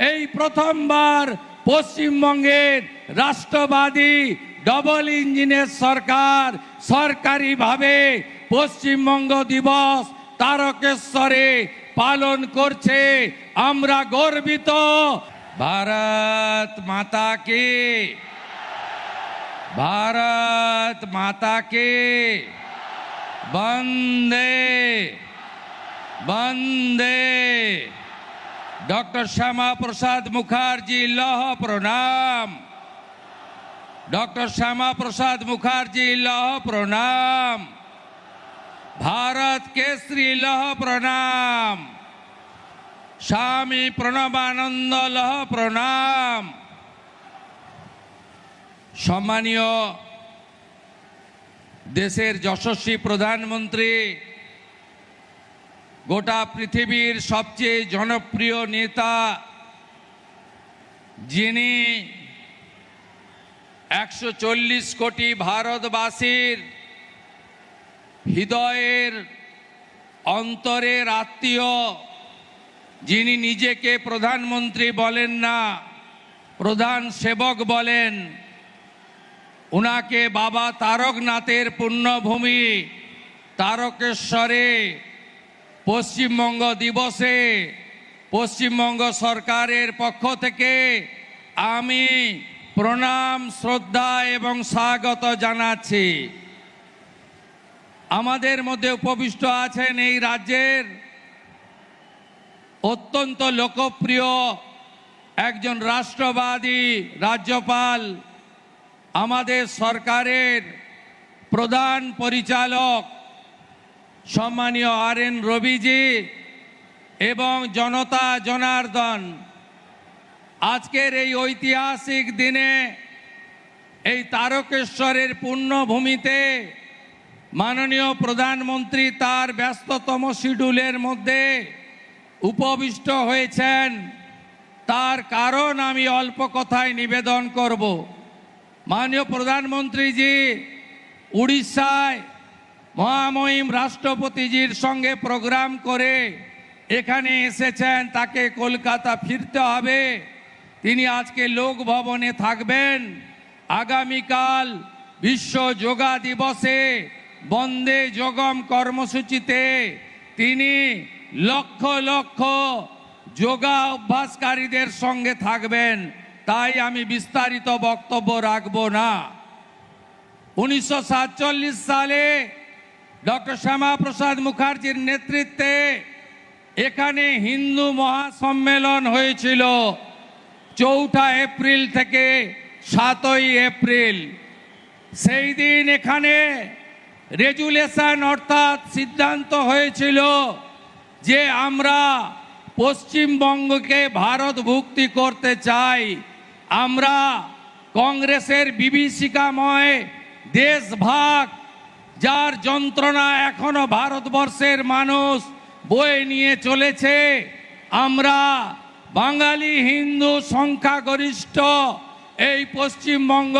এই প্রথমবার পশ্চিমবঙ্গের রাষ্ট্রবাদী ডবল ইঞ্জিনের সরকার সরকারিভাবে পশ্চিমবঙ্গ দিবস তারকেশ্বরে পালন করছে। আমরা গর্বিত। ভারত মাতা কি, ভারত মাতা কি, বন্দে বন্দে। डॉक्टर श्यामा प्रसाद मुखर्जी लौह प्रणाम। डॉक्टर श्यामा प्रसाद मुखर्जी लौह प्रणाम। भारत केसरी लौह प्रणाम। स्वामी प्रणबानंद लौह प्रणाम। सम्मानीय देशेर यशस्वी प्रधानमंत्री, गोटा पृथिवीर सबचेये जनप्रिय नेता, जिनी 140 कोटी भारतवासीर हृदयेर अंतरेर आत्मीय, जिनी निजेके प्रधानमंत्री बोलेन ना, प्रधान सेवक बोलेन, उनाके बाबा तारकनाथेर पुण्यभूमि तारकेश्वरे पश्चिमबंग दिवसे पश्चिमबंग सरकारेर पक्ष थेके आमी प्रणाम श्रद्धा एवं स्वागत जानाচ্ছি। आमादेर मध्य उपविष्ट आছেন এই রাজ্যের অত্যন্ত লোকপ্রিয় একজন রাষ্ট্রবাদী রাজ্যপাল, আমাদের সরকারের প্রধান পরিচালক सम्मानीय आर.एन. रवि जी एवं जनता जनार्दन। आजकेर এই ঐতিহাসিক দিনে এই তারকেশ্বরের পুণ্যভূমিতে माननीय प्रधानमंत्री तार ব্যস্ততম শিডিউলের মধ্যে উপবিষ্ট হয়েছেন। তার কারণ আমি অল্প কথায় নিবেদন করব। माननीय प्रधानमंत्री जी उड़ीसाয় महामहिम राष्ट्रपतिजिर संगे प्रोग्राम करे एखाने एसेছেন, ताके कलकाता फिरते हबे। तिनी आजके लोक भवने थाकबेन। आगामीकाल विश्व योगा दिवसे बंदे योगम कर्मसूचिते तिनी लक्ष लक्ष योगा अभ्यासकारीदेर संगे थाकबेन। ताई आमी विस्तारित बक्तव्य राखबो ना। 1947 साले डॉक्टर श्यामा प्रसाद मुखर्जीर नेतृत्वे एखाने हिंदू महासम्मेलन हयेछिलो 4 एप्रिल थेके 7 एप्रिल। सेई दिन एखाने रेजुलेशन अर्थात सिद्धांत हयेछिलो जे आमरा पश्चिमबंगके भारतभुक्ति करते चाই। आमरा कांग्रेसेर विभीषिकामय देशभाग जार যন্ত্রণা এখনো ভারতবর্ষের মানুষ বয়ে নিয়ে চলেছে, আমরা বাঙালি হিন্দু সংখ্যাগরিষ্ঠ এই পশ্চিমবঙ্গ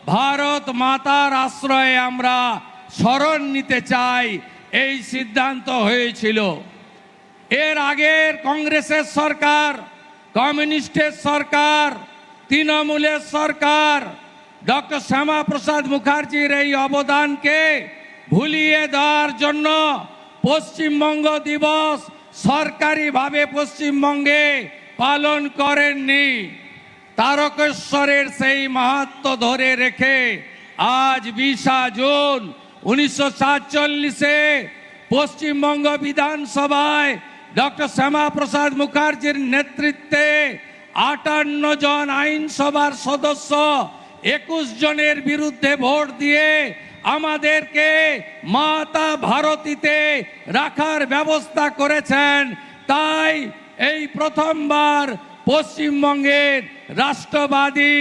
ভারত মাতার আশ্রয়ে আমরা শরণ নিতে চাই, এই সিদ্ধান্ত হয়েছিল। এর আগের কংগ্রেসের সরকার, কমিউনিস্টের সরকার, তৃণমূলের সরকার डॉक्टर श्यामा प्रसाद मुखर्जीर এই অবদানকে ভুলিয়ে দেওয়ার জন্য পশ্চিমবঙ্গ দিবস সরকারিভাবে পশ্চিমবঙ্গে পালন করেননি। তারকেশ্বরের সেই মাহাত্ম্য ধরে রেখে আজ 20 জুন 1947-এ পশ্চিমবঙ্গ বিধানসভায় ডক্টর শ্যামা প্রসাদ মুখার্জির নেতৃত্বে 58 জন আইনসভার সদস্য 21 জনের বিরুদ্ধে ভোট দিয়ে আমাদেরকে মাতা ভারতীতে রাখার ব্যবস্থা করেছেন। তাই এই প্রথমবার পশ্চিমবঙ্গের রাষ্ট্রবাদী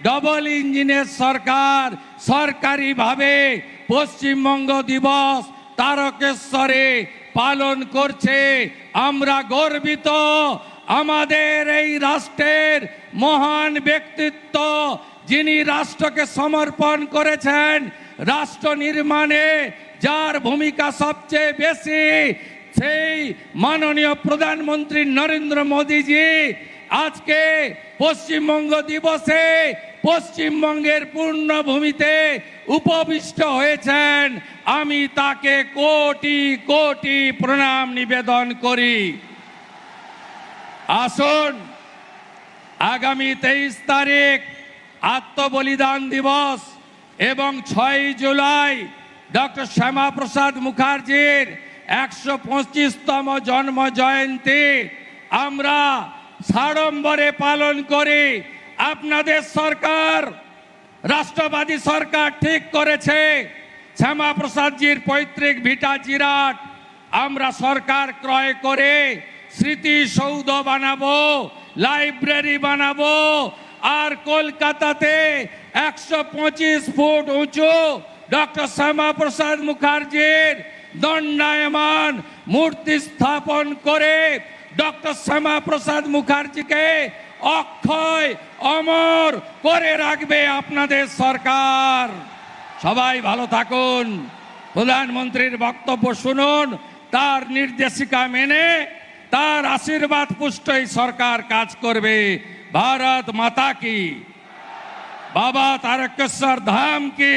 ডবল ইঞ্জিনের সরকার সরকারিভাবে পশ্চিমবঙ্গ দিবস তারকেশ্বরে পালন করছে। আমরা গর্বিত। আমাদের এই রাষ্ট্রের মহান ব্যক্তিত্ব যিনি রাষ্ট্রকে সমর্পণ করেছেন, রাষ্ট্র নির্মাণে যার ভূমিকা সবচেয়ে বেশি, সেই মাননীয় প্রধানমন্ত্রী নরেন্দ্র মোদীজি আজকে পশ্চিমবঙ্গ দিবসে পশ্চিমবঙ্গের পূর্ণভূমিতে উপবিষ্ট হয়েছেন, আমি তাকে কোটি কোটি প্রণাম নিবেদন করি। আসুন, আগামী 23 তারিখ আত্মবলিদান দিবস এবং 6 জুলাই ডক্টর শ্যামাপ্রসাদ মুখার্জির 125তম জন্ম জয়ন্তী আমরা সাড়ম্বরে পালন করি। আপনাদের সরকার, রাষ্ট্রবাদী সরকার ঠিক করেছে শ্যামাপ্রসাদজির পৈতৃক ভিটা জিরাট আমরা সরকার ক্রয় করে স্মৃতিসৌধ বানাবো, লাইব্রেরি বানাবো, আর কলকাতাতে 125 ফুট উঁচু ডক্টর শ্যামাপ্রসাদ মুখার্জির দণ্ডায়মান মূর্তি স্থাপন করে ডক্টর শ্যামাপ্রসাদ মুখার্জিকে অক্ষয় অমর করে রাখবে আপনাদের সরকার। সবাই ভালো থাকুন, প্রধানমন্ত্রীর বক্তব্য শুনুন, তার নির্দেশিকা মেনে তার আশীর্বাদ পুষ্টই সরকার কাজ করবে। ভারত মাতা কি, বাবা তারকেশ্বর ধাম কি।